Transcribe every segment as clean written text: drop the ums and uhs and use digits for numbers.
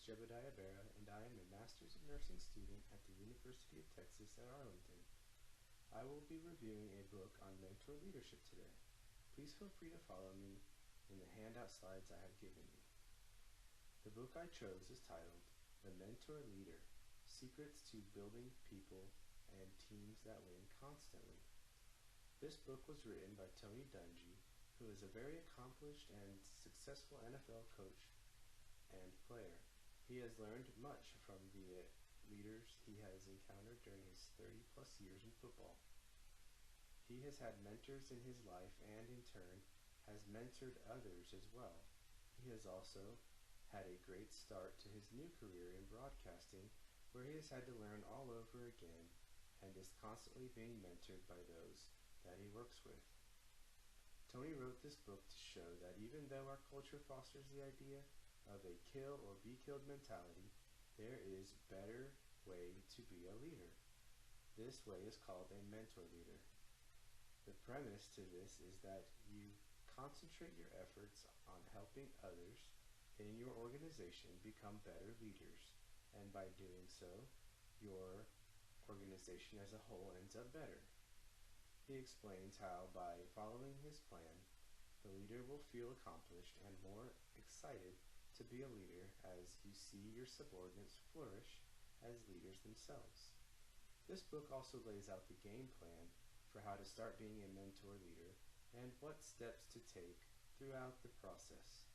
Jebediah Berra, and I am a Master's of Nursing student at the University of Texas at Arlington. I will be reviewing a book on mentor leadership today. Please feel free to follow me in the handout slides I have given you. The book I chose is titled The Mentor Leader: Secrets to Building People and Teams That Win Constantly. This book was written by Tony Dungy, who is a very accomplished and successful NFL coach and player. He has learned much from the leaders he has encountered during his 30-plus years in football. He has had mentors in his life and, in turn, has mentored others as well. He has also had a great start to his new career in broadcasting, where he has had to learn all over again and is constantly being mentored by those that he works with. Tony wrote this book to show that even though our culture fosters the idea of a kill or be killed mentality, there is a better way to be a leader. This way is called a mentor leader. The premise to this is that you concentrate your efforts on helping others in your organization become better leaders, and by doing so, your organization as a whole ends up better. He explains how by following his plan, the leader will feel accomplished and more excited to be a leader as you see your subordinates flourish as leaders themselves. This book also lays out the game plan for how to start being a mentor leader and what steps to take throughout the process.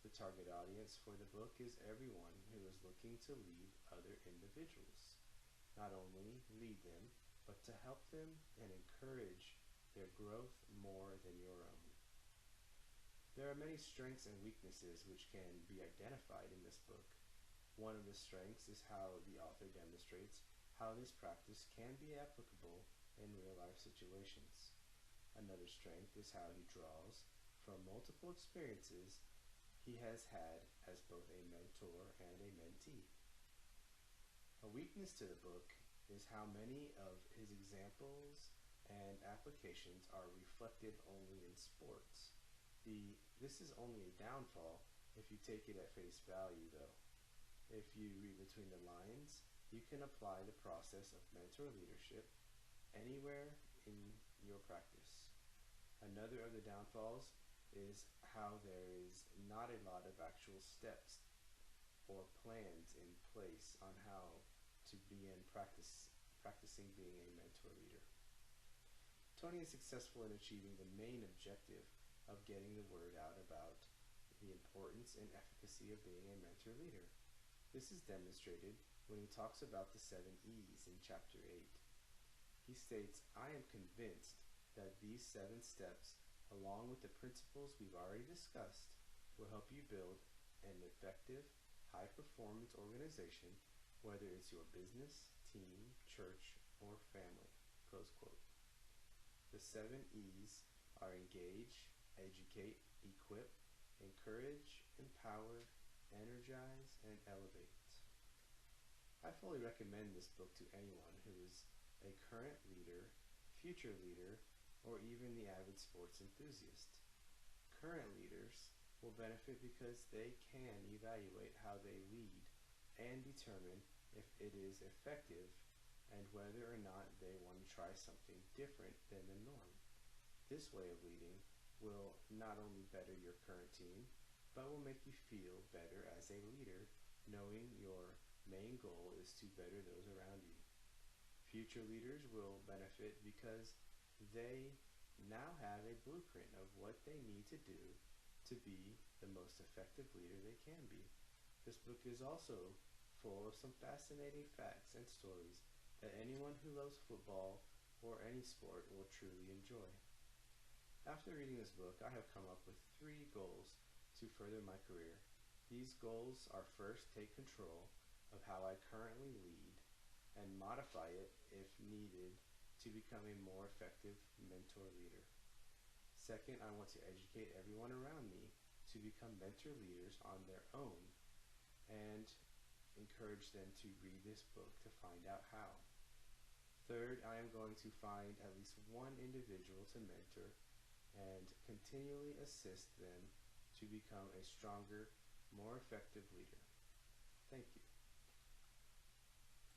The target audience for the book is everyone who is looking to lead other individuals. Not only lead them, but to help them and encourage their growth more than your own. There are many strengths and weaknesses which can be identified in this book. One of the strengths is how the author demonstrates how this practice can be applicable in real-life situations. Another strength is how he draws from multiple experiences he has had as both a mentor and a mentee. A weakness to the book is how many of his examples and applications are reflected only in sports. This is only a downfall if you take it at face value, though. If you read between the lines, you can apply the process of mentor leadership anywhere in your practice. Another of the downfalls is how there is not a lot of actual steps or plans in place on how to begin practicing being a mentor leader. Tony is successful in achieving the main objective of getting the word out about the importance and efficacy of being a mentor leader. This is demonstrated when he talks about the 7 E's in Chapter 8. He states, "I am convinced that these 7 steps, along with the principles we've already discussed, will help you build an effective, high-performance organization, whether it's your business, team, church, or family." Close quote. The 7 E's are engage, educate, equip, encourage, empower, energize, and elevate. I fully recommend this book to anyone who is a current leader, future leader, or even the avid sports enthusiast. Current leaders will benefit because they can evaluate how they lead and determine if it is effective and whether or not they want to try something different than the norm. This way of leading will not only better your current team, but will make you feel better as a leader, knowing your main goal is to better those around you. Future leaders will benefit because they now have a blueprint of what they need to do to be the most effective leader they can be. This book is also full of some fascinating facts and stories that anyone who loves football or any sport will truly enjoy. After reading this book, I have come up with 3 goals to further my career. These goals are: first, take control of how I currently lead and modify it if needed to become a more effective mentor leader. Second, I want to educate everyone around me to become mentor leaders on their own and encourage them to read this book to find out how. Third, I am going to find at least one individual to mentor and continually assist them to become a stronger, more effective leader. Thank you.